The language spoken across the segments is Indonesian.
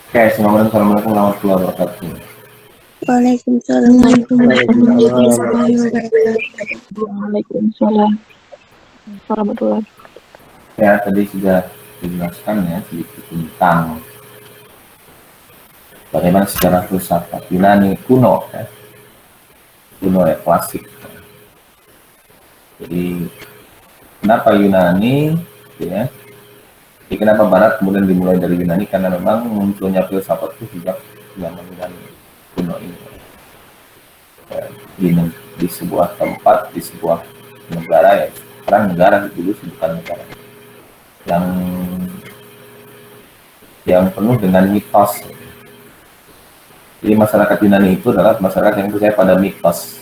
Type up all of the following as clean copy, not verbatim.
Oke, assalamualaikum warahmatullahi wabarakatuh. Waalaikumsalam warahmatullahi wabarakatuh. Waalaikumsalam warahmatullahi wabarakatuh. Ya, tadi sudah dijelaskan ya sedikit tentang bagaimana sejarah filsafat Yunani kuno, ya. Kuno ya, klasik. Jadi, kenapa Yunani, ya? Jadi kenapa Barat kemudian dimulai dari Yunani? Karena memang munculnya filsafat itu sejak zaman Yunani kuno ini. Ya, di sebuah tempat, di sebuah negara ya. Sekarang negara dulu bukan negara. Yang penuh dengan mitos. Jadi masyarakat Yunani itu adalah masyarakat yang percaya pada mitos.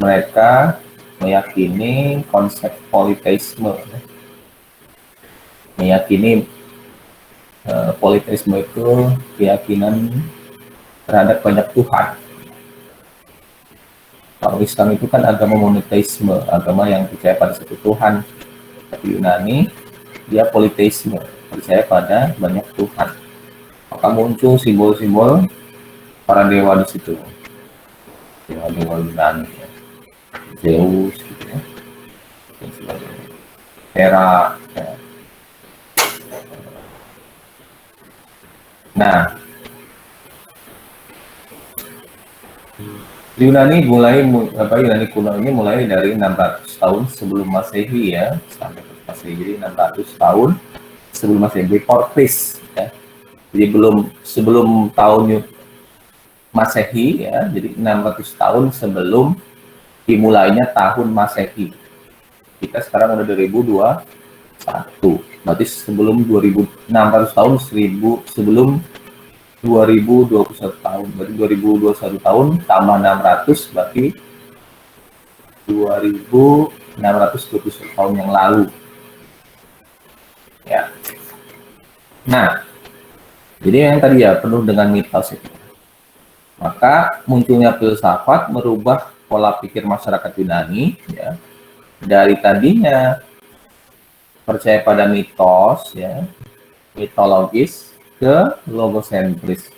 Mereka meyakini konsep politeisme. Meyakini politeisme itu keyakinan terhadap banyak Tuhan. Kalau Islam itu kan agama monoteisme, agama yang percaya pada satu Tuhan. Tapi Yunani, dia politeisme, percaya pada banyak Tuhan. Maka muncul simbol-simbol para dewa di situ. Dewa-dewa Yunani, ya. Zeus, gitu ya. Dan sebagainya. Hera, ya. Nah, Yunani kuno ini mulai dari 600 tahun sebelum Masehi ya, sampai ke Masehi. Jadi 600 tahun sebelum Masehi, before Christ ya. Jadi sebelum tahun Masehi ya, jadi 600 tahun sebelum dimulainya tahun Masehi. Kita sekarang udah 2021. Berarti sebelum 2600 tahun sebelum 2021 tahun, berarti 2021 tahun tambah 600 berarti 2621 tahun yang lalu. Ya. Nah, jadi yang tadi ya penuh dengan mitos itu. Maka munculnya filsafat merubah pola pikir masyarakat Yunani ya. Dari tadinya percaya pada mitos ya, mitologis ke logosentris,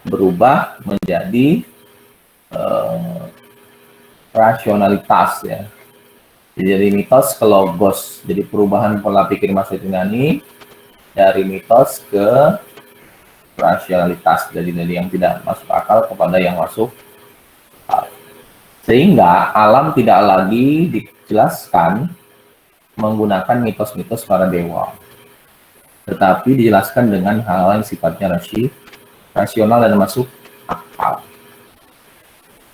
berubah menjadi rasionalitas ya. Jadi dari mitos ke logos, jadi perubahan pola pikir masyarakat Yunani dari mitos ke rasionalitas, dari yang tidak masuk akal kepada yang masuk akal. Sehingga alam tidak lagi dijelaskan menggunakan mitos-mitos para dewa, tetapi dijelaskan dengan hal yang sifatnya rasional dan masuk akal.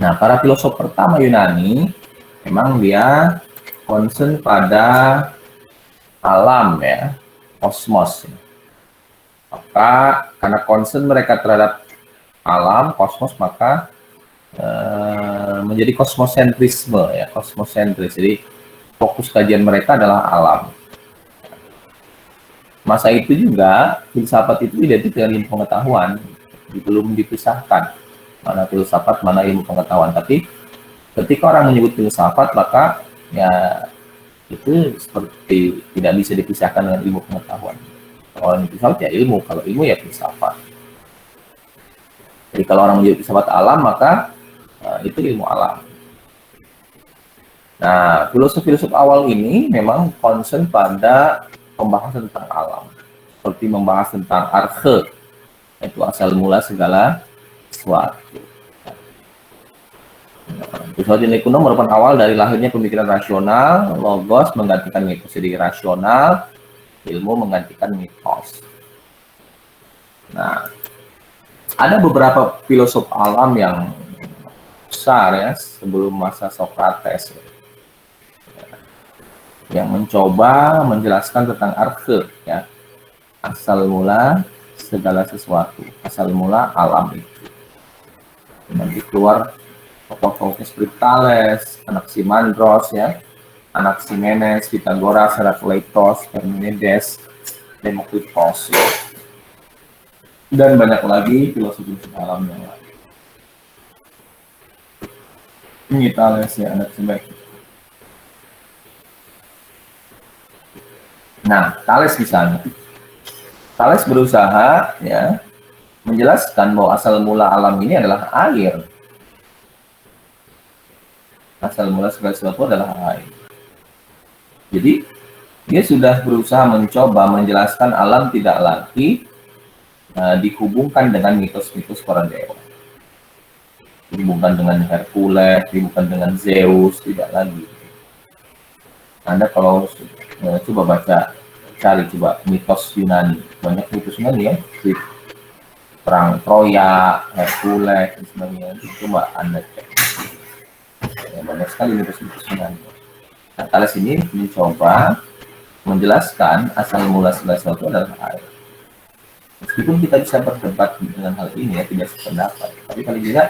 Nah, para filosof pertama Yunani memang dia concern pada alam ya, kosmos. Maka karena concern mereka terhadap alam, kosmos, maka menjadi kosmosentrisme ya, kosmosentris. Jadi fokus kajian mereka adalah alam. Masa itu juga filsafat itu identik dengan ilmu pengetahuan, belum dipisahkan mana filsafat mana ilmu pengetahuan. Tapi ketika orang menyebut filsafat maka ya itu seperti tidak bisa dipisahkan dengan ilmu pengetahuan. Kalau orang filsafat ya ilmu, kalau ilmu ya filsafat. Jadi kalau orang menyebut filsafat alam maka itu ilmu alam. Nah, filosof-filosof awal ini memang concern pada pembahasan tentang alam, seperti membahas tentang arche, yaitu asal mula segala sesuatu. Filsafat Yunani kuno merupakan awal dari lahirnya pemikiran rasional, logos menggantikan mitos. Jadi rasional, ilmu menggantikan mitos. Nah, ada beberapa filosof alam yang besar ya sebelum masa Socrates yang mencoba menjelaskan tentang arche ya, asal mula segala sesuatu, asal mula alam itu. Nanti keluar tokoh-tokohnya seperti Thales, Anaximandros ya, Anaximenes, Pythagoras, Herakleitos, Parmenides, Demokritos ya. Dan banyak lagi filosofi alam yang lain. Ini Thales ya, Anaximenes. Nah, Thales misalnya, Thales berusaha ya menjelaskan bahwa asal mula alam ini adalah air. Asal mula segala sesuatu adalah air. Jadi dia sudah berusaha mencoba menjelaskan alam tidak lagi dihubungkan dengan mitos-mitos para dewa. Dihubungkan dengan Hercules, dihubungkan dengan Zeus, tidak lagi. Anda kalau coba cari coba mitos Yunani, banyak mitos Yunani ya, perang Troya, Hercules, dan sebagainya. Coba Anda cek. Ya, banyak sekali mitos-mitos Yunani. Nah, Thales ini mencoba menjelaskan asal mula segala sesuatu adalah air. Meskipun kita bisa berdebat dengan hal ini ya, tidak sependapat, tapi kali juga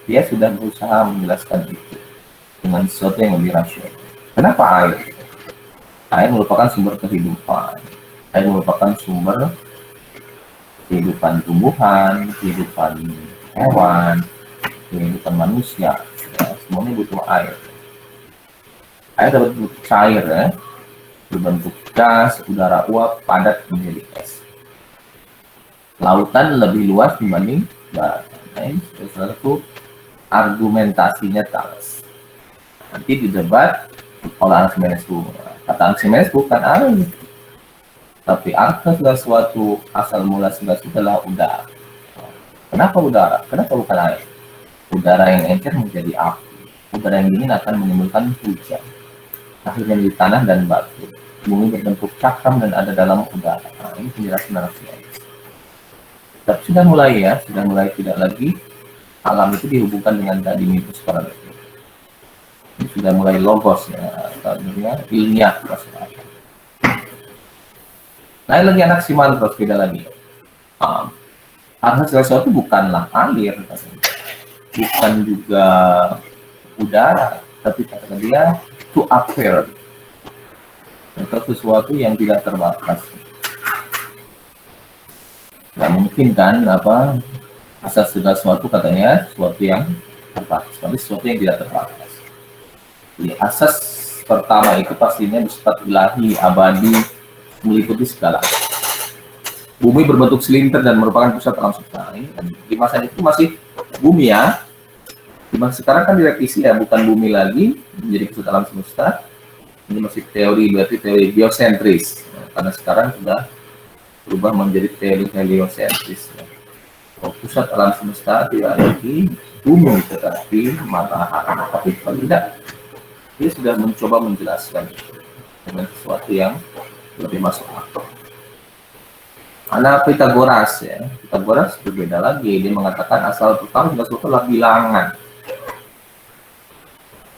dia sudah berusaha menjelaskan itu dengan sesuatu yang lebih rasional. Kenapa air? Air merupakan sumber kehidupan. Air merupakan sumber kehidupan tumbuhan, kehidupan hewan, kehidupan manusia. Ya, semuanya butuh air. Air dapat bentuk cair ya, berbentuk gas, udara uap, padat menjadi es. Lautan lebih luas dibanding darat. Nah, ini salah satu argumentasinya Thales. Nanti didebat oleh Archimedes. Kata Archimedes bukan air, tapi asal segala sesuatu, asal mula segala sesuatu adalah udara. Kenapa udara? Kenapa bukan air? Udara yang encer menjadi api. Udara yang dingin akan menimbulkan hujan. Akhirnya menjadi tanah dan batu. Bumi berbentuk cakram dan ada dalam udara. Nah, ini penjelasan Archimedes. Tapi sudah mulai tidak lagi alam itu dihubungkan dengan tadi mitos para dewa. Ini sudah mulai logos ya, artinya ilmiah masyarakat. Lain lagi Anaximanthros, beda lagi. Asal segala sesuatu bukanlah air, bukan juga udara, tapi kata dia to appear, atau sesuatu yang tidak terbatas. Nggak mungkin kan asal segala sesuatu katanya sesuatu yang terbatas, tapi sesuatu yang tidak terbatas. Jadi asas pertama itu pastinya bersifat ilahi, abadi, meliputi segala. Bumi berbentuk silinter dan merupakan pusat alam semesta. Di masa itu masih bumi ya. Di masa sekarang kan direvisi ya, bukan bumi lagi menjadi pusat alam semesta. Ini masih berarti teori geosentris. Karena sekarang sudah berubah menjadi teori heliosentris. Pusat alam semesta tidak lagi bumi tetapi matahari. Tapi tidak, dia sudah mencoba menjelaskan dengan sesuatu yang lebih masuk akal. Anak Pythagoras ya, Pythagoras berbeda lagi. Dia mengatakan asal pertama segala sesuatu adalah bilangan.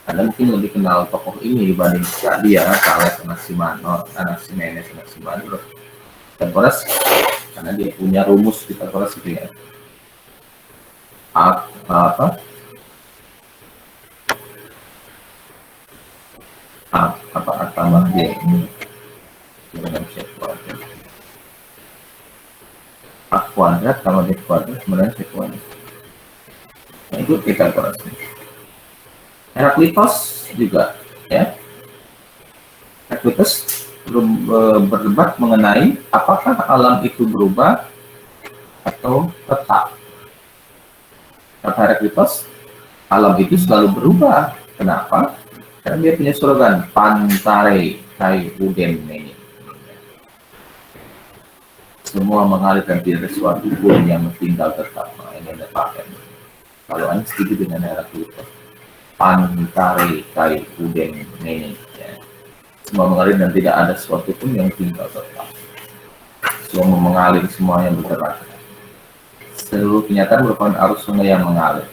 Anda mungkin lebih kenal tokoh ini dibanding dia, Thales, Anaximenes. Pythagoras karena dia punya rumus Pythagoras itu ya. Apa tambah dia ini dengan C kuadrat. A kuadrat tambah B kuadrat kemudian C kuadrat. Nah, itu Pythagoras. Heraklitos juga ya. Heraklitos berdebat mengenai apakah alam itu berubah atau tetap. Kata Heraklitos, alam itu selalu berubah. Kenapa? Karena dia punya slogan Pantare kai udenne. Semua mengalir dan tidak ada suatu pun yang tinggal tetap. Nah, ini ada pakai. Kalau Anda setuju dengan Heraklitos, Pantare kai udenne. Ya. Semua mengalir dan tidak ada suatu pun yang tinggal tetap. Semua mengalir, semua yang bergerak. Seluruh kenyataan merupakan arus sungai yang mengalir.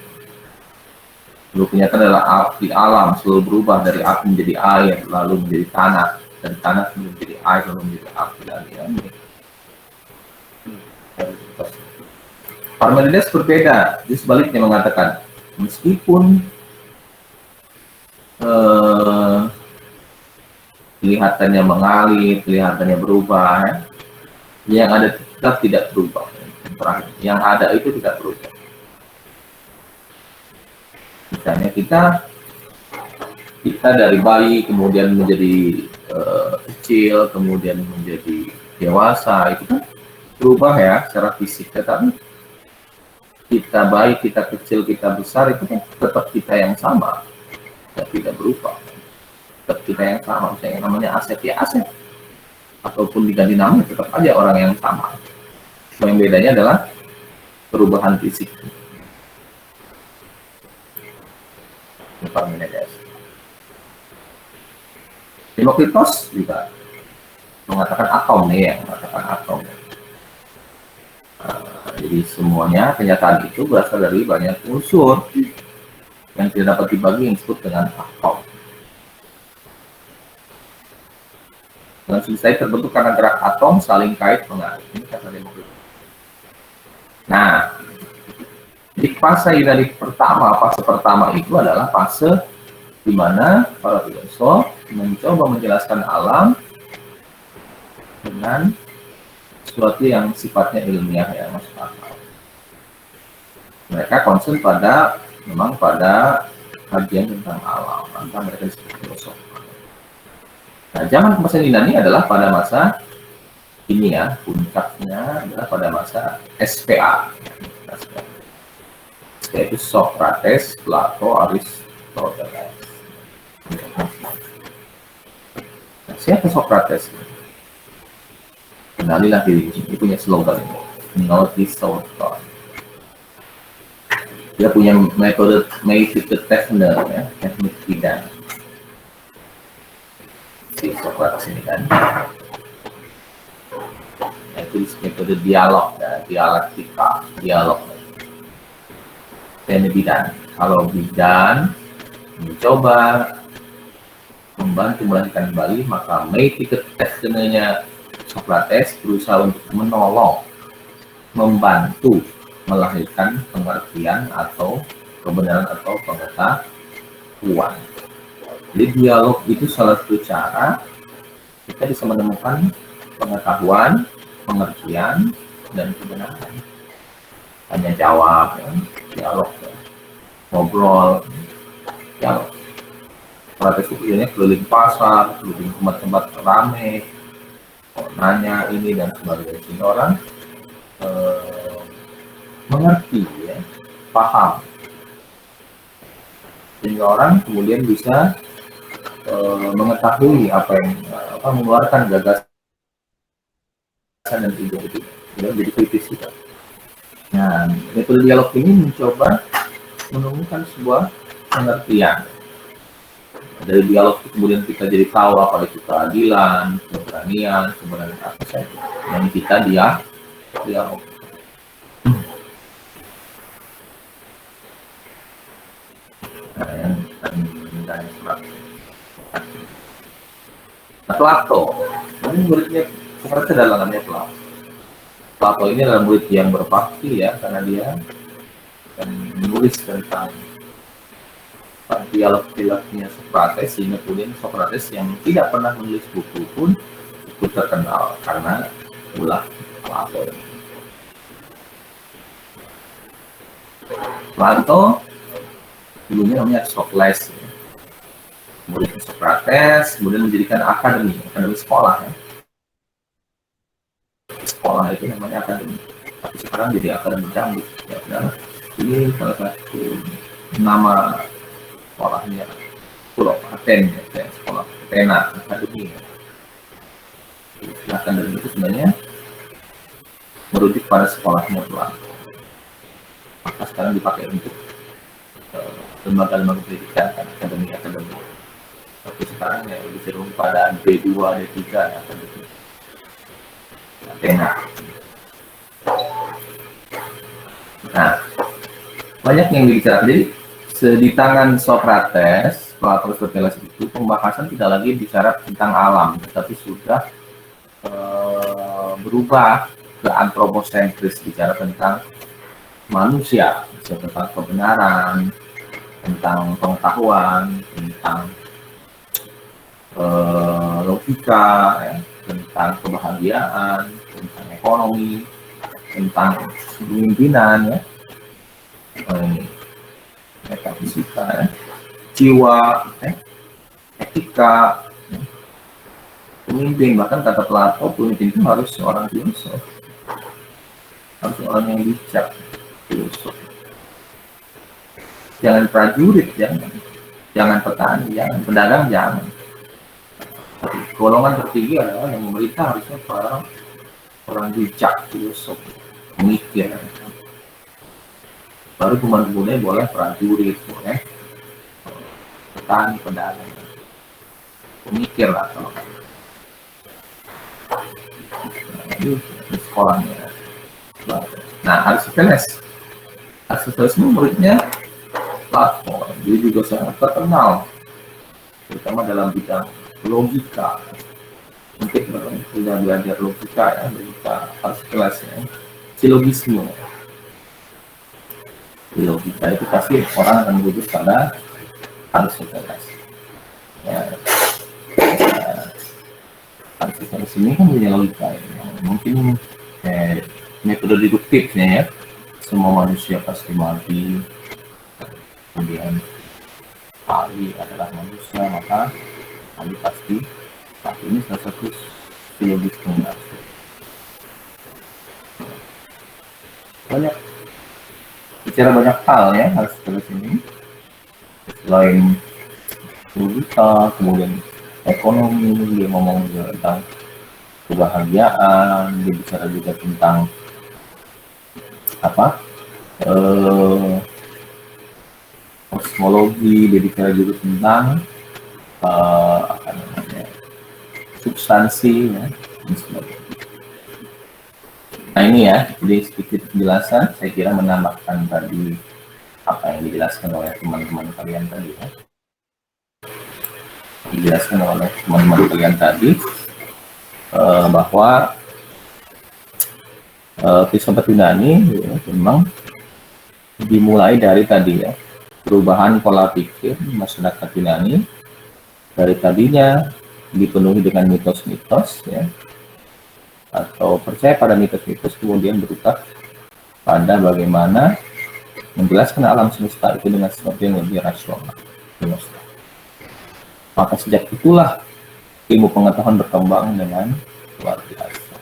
Seluruh kenyataan adalah api alam, selalu berubah dari api menjadi air, lalu menjadi tanah, dan tanah menjadi air, lalu menjadi api lagi. Parmenides berbeda, dia sebaliknya mengatakan, meskipun kelihatannya mengalir, kelihatannya berubah, yang ada tetap tidak berubah. Terakhir, yang ada itu tidak berubah. Misalnya kita dari bayi kemudian menjadi kecil, kemudian menjadi dewasa, itu kan berubah ya secara fisik, tetapi kita baik, kita kecil, kita besar itu kan tetap kita yang sama, tidak berubah. Tetap kita yang sama, misalnya namanya Asep ya Asep, ataupun diganti nama tetap aja orang yang sama. Yang bedanya adalah perubahan fisik. Demokritos juga mengatakan atom nih, yang mengatakan atom. Jadi semuanya kenyataan itu berasal dari banyak unsur yang tidak dapat dibagi, yang disebut dengan atom. Dan selesai terbentuk karena gerak atom saling kait mengalir. Ini kata Demokritos. Nah, di fase pertama itu adalah fase di mana para filosof mencoba menjelaskan alam dengan sesuatu yang sifatnya ilmiah, ya, masuk akal. Mereka concern memang pada kajian tentang alam, maka mereka disebut filosof. Nah, zaman kemasan Yunani adalah pada masa ini ya, puncaknya adalah pada masa SPA. SPA itu Socrates, Plato, Aristoteles. Nah, siapa Socrates? Kenalilah diri, dia punya slogan ini, know thyself. Dia punya metode Techner, ya, teknik tidak. Si Socrates ini kan, itu metode dialog, ya, dialektika, dialog. Dan bidan, kalau bidan mencoba membantu melahirkan kembali, maka metode Technernya Socrates berusaha untuk menolong, membantu melahirkan pengertian atau kebenaran atau pengetahuan. Jadi dialog itu salah satu cara kita bisa menemukan pengetahuan, pengertian, dan kebenaran. Tanya jawab, ya, dialog, ya. Ngobrol, dialog. Socrates itu biasanya keliling pasar, keliling tempat-tempat ramai, nanya ini dan sebagainya, sehingga orang mengerti, ya, paham, sehingga orang kemudian bisa mengetahui apa yang mengeluarkan gagasan dan ide itu, jadi kritis kita. Nah, metode dialog ini mencoba menemukan sebuah pengertian. Dari dialog itu kemudian kita jadi tahu apa itu keadilan, keberanian, kebenaran apa saja yang kita dialog. Nah, Plato, ini muridnya Socrates adalah namanya Plato. Plato ini adalah murid yang berbakti, ya, karena dia menulis tentang dialog-dialognya Socrates, sehingga kemudian Socrates yang tidak pernah menulis buku pun ikut terkenal karena ulah Plato. Plato dulunya namanya Socles, ya. Murid Socrates, kemudian mendirikan akademi sekolah, ya. Sekolah itu namanya akademi, tapi sekarang jadi akademi cambuk, ya. Ini salah satu nama sekolahnya, Pulau Aten, ya, sekolah Athena akademi, ya. Akademi itu sebenarnya merujuk pada sekolahnya Plato, maka sekarang dipakai untuk lembaga-lembaga pendidikan, kan, akademi. Tapi sekarang ya lebih cenderung pada D2, D3 ya, Athena. Nah, banyak yang dibicarakan. Jadi di tangan Socrates, Plato, Aristoteles itu pembahasan tidak lagi bicara tentang alam, tetapi sudah berubah ke antroposentris, bicara tentang manusia, tentang kebenaran, tentang pengetahuan, tentang logika, ya, tentang kebahagiaan, tentang ekonomi, tentang kepemimpinan, ya, metafisika, ya, jiwa, ya, etika, ya. Pemimpin, bahkan kata Plato, pemimpin itu harus seorang filosof. harus orang yang bijak, filosof. Jangan prajurit, jangan petani, jangan pedagang, jangan. Golongan ketiga adalah yang memerintah harusnya orang bijak, filosof, pemikir. Baru kemudian boleh prajurit, boleh petani, pedagang, pemikir lah kalau di sekolahnya. Nah, Aristoteles ini muridnya Plato, dia juga sangat terkenal, terutama dalam bidang logika. Mungkin sudah belajar logika ya, logika Aristoteles ya, silogisme. Di logika itu pasti orang akan merujuk pada Aristoteles. Ya, Aristoteles ini kan punya logika ya. Mungkin metode deduktifnya ya, semua manusia pasti mati, kemudian Ali adalah manusia, maka Ali pasti mati. Ini salah satu silogisme. Banyak bicara banyak hal ya Aristoteles ini, selain logika, kemudian ekonomi, dia ngomong juga tentang kebahagiaan, dia bicara juga tentang kosmologi, dia bicara juga tentang substansi ya, dan sebagainya. Nah ini ya, jadi sedikit penjelasan, saya kira menambahkan tadi apa yang dijelaskan oleh teman-teman kalian tadi ya. Dijelaskan oleh teman-teman kalian tadi bahwa filsafat Yunani ya, memang dimulai dari tadi ya, perubahan pola pikir masyarakat Yunani dari tadinya dipenuhi dengan mitos-mitos ya, atau percaya pada mitos-mitos, kemudian berubah pada bagaimana menjelaskan alam semesta itu dengan sesuatu yang lebih rasional. Maka sejak itulah ilmu pengetahuan berkembang dengan luar biasa.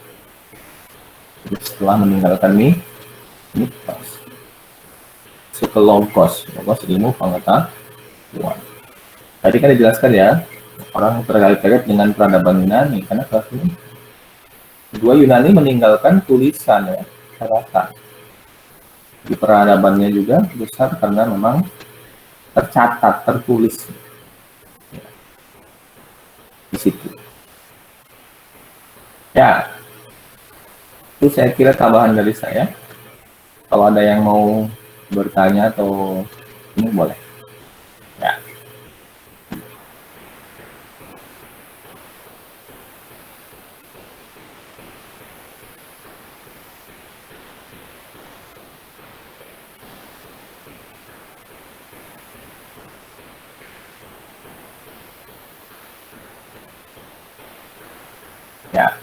Jadi setelah meninggalkan mitos, ke logos ilmu pengetahuan. Tadi kan dijelaskan ya, orang terkait dengan peradaban Yunani, karena kelas ini dua Yunani meninggalkan tulisan ya, catatan. Di peradabannya juga besar karena memang tercatat, tertulis ya, di situ. Ya, itu saya kira tambahan dari saya. Kalau ada yang mau bertanya atau ini boleh. Ya. Ya.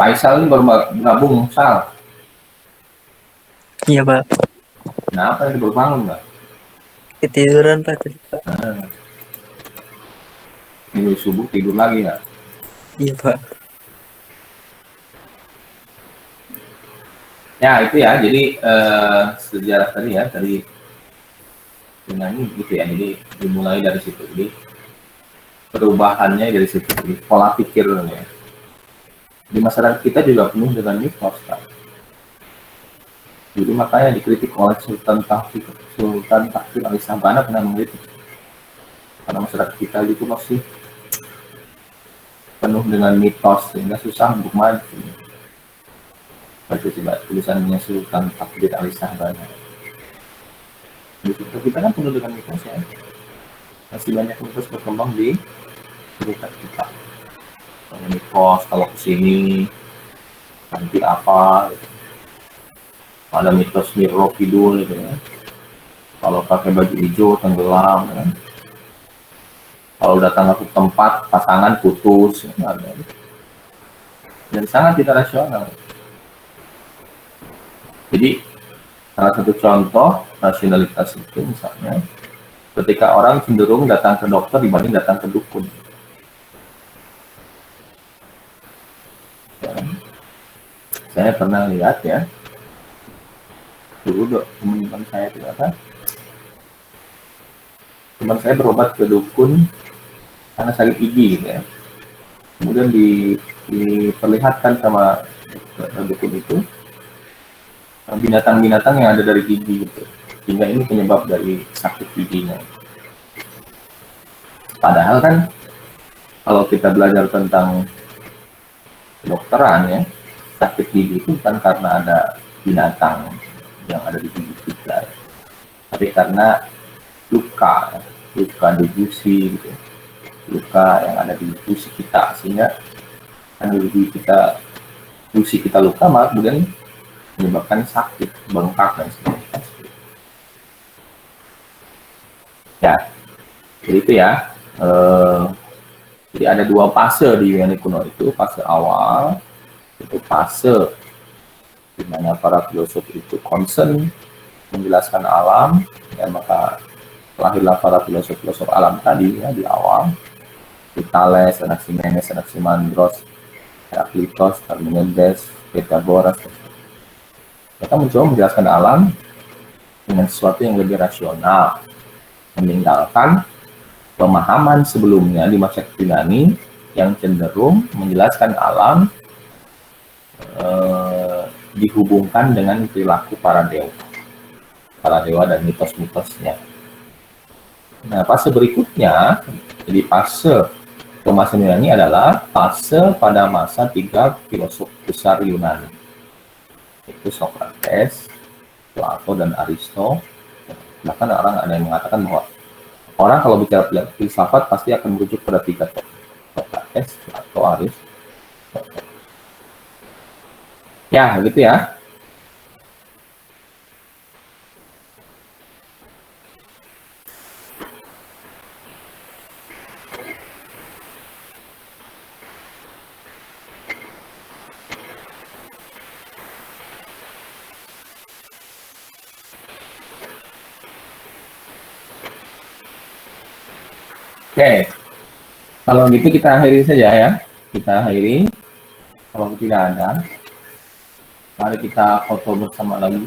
Faisal ini baru gabung, Sal. Iya Pak. Kenapa ini baru bangun nggak? Ketiduran Pak tadi Pak. Ini subuh tidur lagi nggak? Iya Pak. Ya itu ya, jadi sejarah tadi ya, dari Yunani gitu ya, jadi dimulai dari situ. Jadi perubahannya dari situ, jadi pola pikirnya. Di masyarakat kita juga penuh dengan mitos kan. Jadi makanya dikritik oleh Sultan Takhir Ali Sabana pernah mengkritik. Karena masyarakat kita itu masih penuh dengan mitos sehingga susah untuk maju. Baca coba tulisannya Sultan Takhir Ali Sabana. Kita kan penuh dengan mitos ya. Masih banyak mitos berkembang di masyarakat kita. Mitos kalau kesini nanti apa gitu. Ada mitos Nyiro Kidul gitu ya, kalau pakai baju hijau tenggelam ya. Kalau datang ke tempat pasangan putus ya. Dan sangat tidak rasional. Jadi salah satu contoh rasionalitas itu misalnya ketika orang cenderung datang ke dokter dibanding datang ke dukun. Saya pernah lihat ya, dulu teman saya ternyata teman saya berobat ke dukun karena sakit gigi gitu ya. Kemudian diperlihatkan sama dukun itu binatang-binatang yang ada dari gigi gitu, sehingga ini penyebab dari sakit giginya. Padahal kan kalau kita belajar tentang kedokteran ya, sakit gigi itu bukan karena ada binatang yang ada di gigi kita, tapi karena luka degusi gitu, luka yang ada di gusi kita, sehingga kan di gusi kita luka, maka kemudian menyebabkan sakit, bengkak dan sebagainya. Ya, jadi itu ya. Jadi ada dua fase di Yunani kuno itu. Fase awal itu fase di mana para filosof itu concern menjelaskan alam, ya, maka lahirlah para filosof alam tadi ya di awal. Thales, Anaximenes, Anaximandros, Heraklitos, Parmenides, Pythagoras. Mereka mencoba menjelaskan alam dengan sesuatu yang lebih rasional, meninggalkan pemahaman sebelumnya di masa Yunani yang cenderung menjelaskan alam dihubungkan dengan perilaku para dewa dan mitos-mitosnya. Nah, fase berikutnya, jadi fase pemahaman Yunani adalah fase pada masa 3 filosof besar Yunani, itu Socrates, Plato, dan Aristo. Bahkan orang ada yang mengatakan bahwa orang kalau bicara filsafat pasti akan merujuk pada 3 tokoh, Socrates, Plato, Aristo. Ya, gitu ya. Oke, kalau gitu kita akhiri saja ya. Kita akhiri. Kalau tidak ada, mari kita foto bersama lagi.